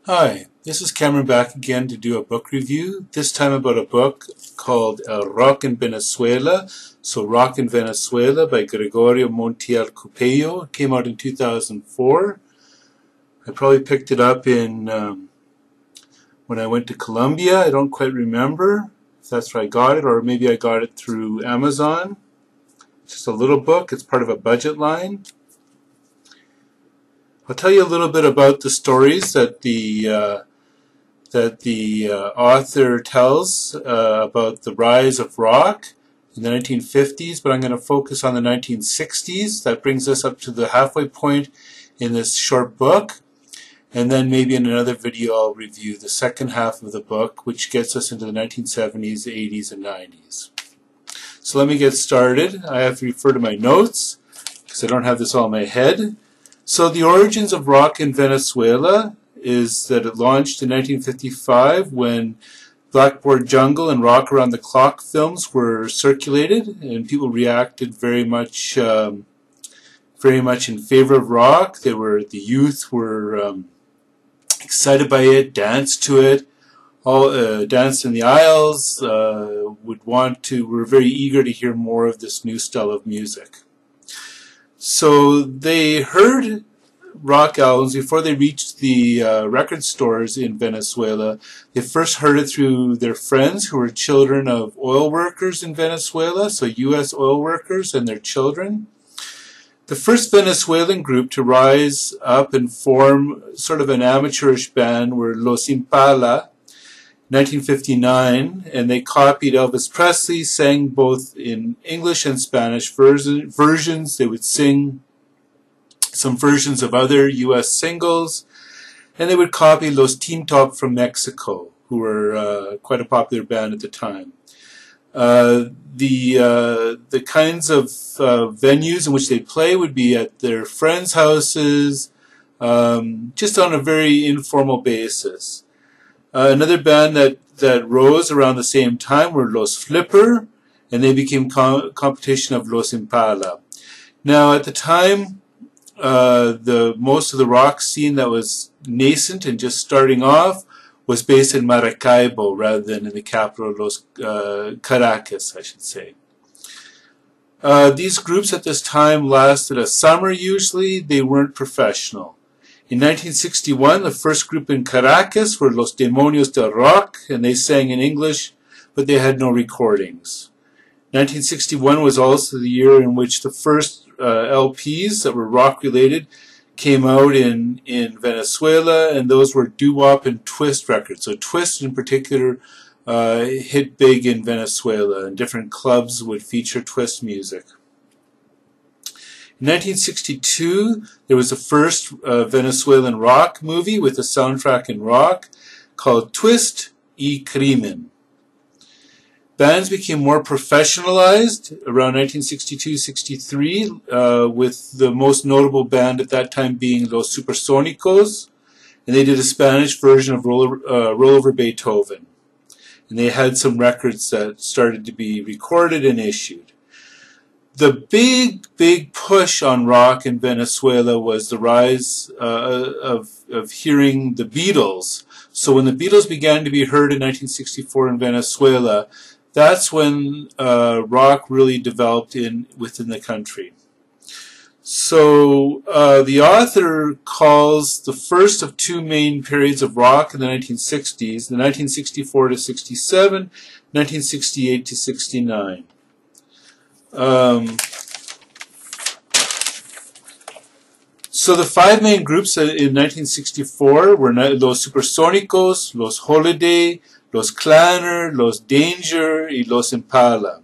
Hi, this is Cameron back again to do a book review, this time about a book called Rock in Venezuela. So Rock in Venezuela by Gregorio Montiel Cupello. It came out in 2004. I probably picked it up in when I went to Colombia. I don't quite remember if that's where I got it, or maybe I got it through Amazon. It's just a little book. It's part of a budget line. I'll tell you a little bit about the stories that the author tells about the rise of rock in the 1950s, but I'm going to focus on the 1960s. That brings us up to the halfway point in this short book, and then maybe in another video I'll review the second half of the book, which gets us into the 1970s, 80s, and 90s. So let me get started. I have to refer to my notes because I don't have this all in my head. So the origins of rock in Venezuela is that it launched in 1955 when Blackboard Jungle and Rock Around the Clock films were circulated, and people reacted very much in favor of rock. The youth were excited by it, danced to it, all danced in the aisles, were very eager to hear more of this new style of music. So they heard rock albums before they reached the record stores in Venezuela. They first heard it through their friends who were children of oil workers in Venezuela, so U.S. oil workers and their children. The first Venezuelan group to rise up and form sort of an amateurish band were Los Impala, 1959, and they copied Elvis Presley, sang both in English and Spanish versions. They would sing some versions of other U.S. singles, and they would copy Los Teen Top from Mexico, who were quite a popular band at the time. The kinds of venues in which they play would be at their friends' houses, just on a very informal basis. Another band that rose around the same time were Los Flipper, and they became competition of Los Impala. Now, at the time, most of the rock scene that was nascent and just starting off was based in Maracaibo rather than in the capital of Caracas, I should say. These groups at this time lasted a summer usually. They weren't professional. In 1961, the first group in Caracas were Los Demonios del Rock, and they sang in English, but they had no recordings. 1961 was also the year in which the first LPs that were rock-related came out in Venezuela, and those were doo-wop and twist records. So twist in particular hit big in Venezuela, and different clubs would feature twist music. In 1962, there was the first Venezuelan rock movie with a soundtrack in rock called Twist y Crimen. Bands became more professionalized around 1962-63, with the most notable band at that time being Los Supersónicos, and they did a Spanish version of Roll Over Beethoven. And they had some records that started to be recorded and issued. The big push on rock in Venezuela was the rise of hearing the Beatles. So when the Beatles began to be heard in 1964 in Venezuela, that's when rock really developed within the country. So the author calls the first of two main periods of rock in the 1960s, the 1964 to 67, 1968 to 69. So the five main groups in 1964 were Los Supersónicos, Los Holiday, Los Clanner, Los Danger, y Los Impala.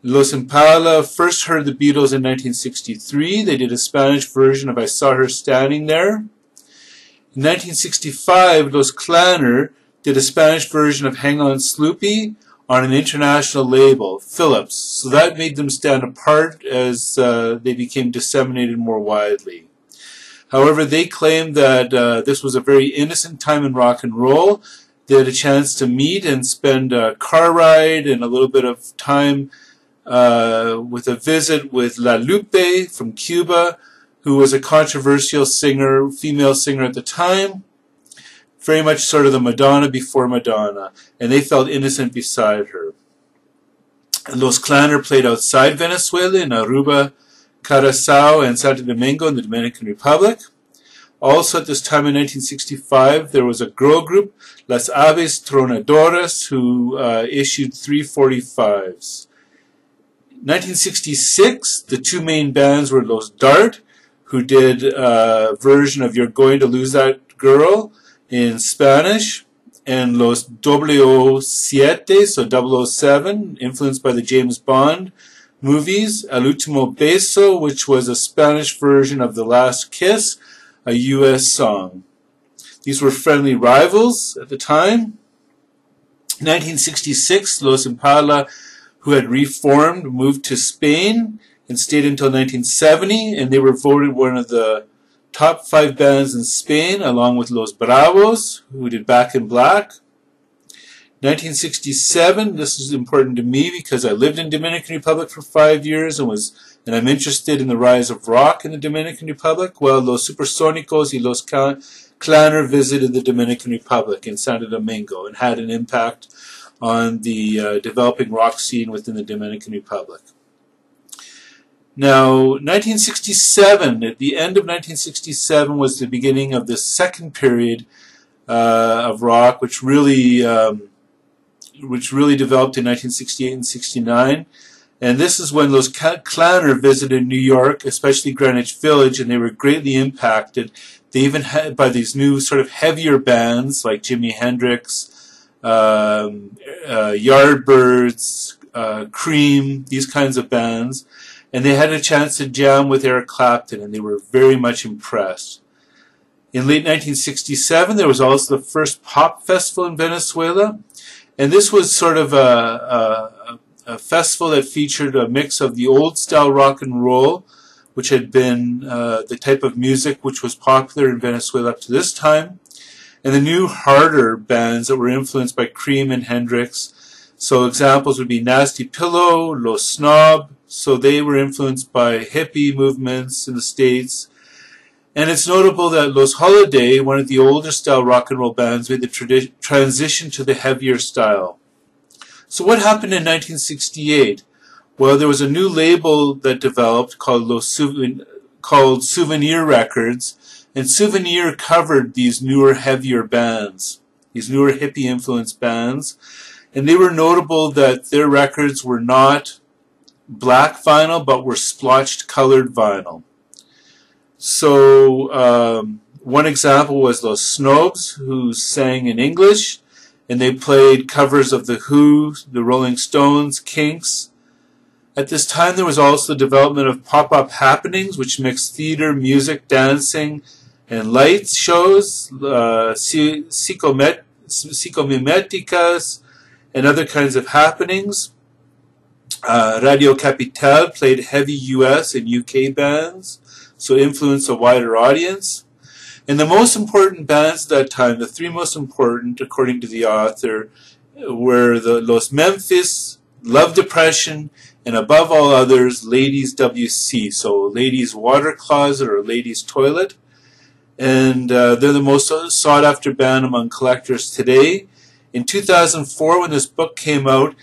Los Impala first heard the Beatles in 1963. They did a Spanish version of I Saw Her Standing There. In 1965, Los Clanner did a Spanish version of Hang On Sloopy on an international label, Philips. So that made them stand apart as they became disseminated more widely. However, they claimed that this was a very innocent time in rock and roll. They had a chance to meet and spend a car ride and a little bit of time with a visit with La Lupe from Cuba, who was a controversial singer, female singer at the time. very much sort of the Madonna before Madonna, and they felt innocent beside her. Los Claner played outside Venezuela in Aruba, Curacao, and Santo Domingo in the Dominican Republic. Also at this time in 1965, there was a girl group, Las Aves Tronadoras, who issued 345s. 1966, the two main bands were Los Dart, who did a version of You're Going to Lose That Girl in Spanish, and Los W7, so 007, influenced by the James Bond movies, El Último Beso, which was a Spanish version of The Last Kiss, a U.S. song. These were friendly rivals at the time. 1966, Los Impala, who had reformed, moved to Spain and stayed until 1970, and they were voted one of the top 5 bands in Spain, along with Los Bravos, who did Back in Black. 1967, this is important to me because I lived in Dominican Republic for 5 years and I'm interested in the rise of rock in the Dominican Republic. Well, Los Supersónicos y Los Claner visited the Dominican Republic in Santo Domingo and had an impact on the developing rock scene within the Dominican Republic. Now, 1967, at the end of 1967 was the beginning of the second period of rock, which really developed in 1968 and 69. And this is when Los Claner visited New York, especially Greenwich Village, and they were greatly impacted. They even had by these new sort of heavier bands like Jimi Hendrix, Yardbirds, Cream, these kinds of bands. And they had a chance to jam with Eric Clapton, and they were very much impressed. In late 1967, there was also the first pop festival in Venezuela. And this was sort of a festival that featured a mix of the old-style rock and roll, which had been the type of music which was popular in Venezuela up to this time, and the new, harder bands that were influenced by Cream and Hendrix. So examples would be Nasty Pillow, Los Snob, so they were influenced by hippie movements in the States. And it's notable that Los Holiday, one of the older style rock and roll bands, made the transition to the heavier style. So what happened in 1968? Well, there was a new label that developed called Souvenir Records, and Souvenir covered these newer, heavier bands, these newer hippie-influenced bands, and they were notable that their records were not black vinyl, but were splotched colored vinyl. So one example was Los Snobs, who sang in English, and they played covers of The Who, the Rolling Stones, Kinks. At this time, there was also the development of pop-up happenings, which mixed theater, music, dancing, and light shows, psicomiméticas, and other kinds of happenings. Radio Capital played heavy US and UK bands, so influenced a wider audience. And the most important bands at that time, the 3 most important, according to the author, were the Los Memphis, Love Depression, and above all others, Ladies WC, so Ladies Water Closet or Ladies Toilet. And they're the most sought-after band among collectors today. In 2004, when this book came out,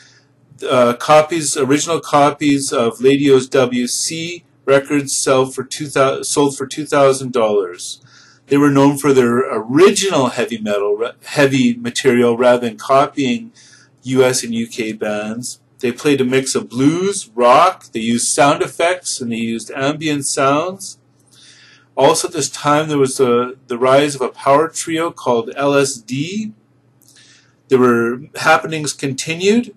original copies of Ladies WC records sold for $2,000. They were known for their original heavy material rather than copying US and UK bands. They played a mix of blues, rock, they used sound effects, and they used ambient sounds. Also at this time there was the rise of a power trio called LSD. There were happenings continued.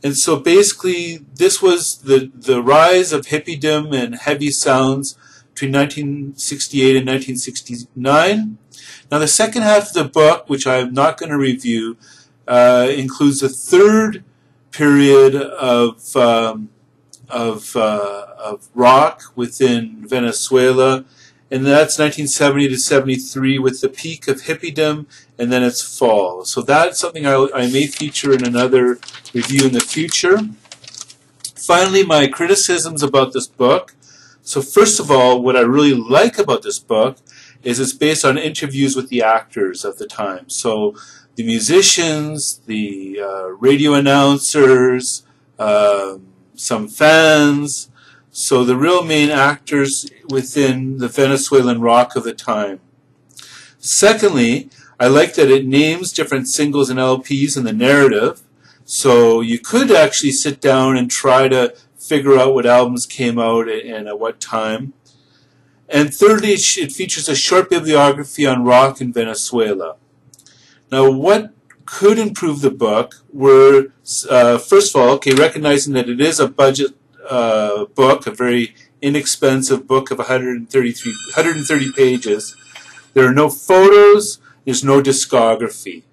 And so basically this was the rise of hippiedom and heavy sounds between 1968 and 1969. Now the second half of the book, which I'm not going to review, includes a third period of rock within Venezuela, and that's 1970 to 73 with the peak of hippiedom and then its fall. So that's something I may feature in another review in the future. Finally, my criticisms about this book. So first of all, what I really like about this book is it's based on interviews with the actors of the time. So the musicians, the radio announcers, some fans, so the real main actors within the Venezuelan rock of the time. Secondly, I like that it names different singles and LPs in the narrative, so you could actually sit down and try to figure out what albums came out and at what time. And thirdly, it features a short bibliography on rock in Venezuela. Now, what could improve the book were, first of all, recognizing that it is a budget book, a very inexpensive book of 130 pages. There are no photos, there's no discography.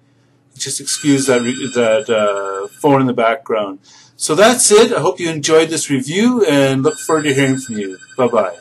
Just excuse that phone in the background. So that's it. I hope you enjoyed this review and look forward to hearing from you. Bye-bye.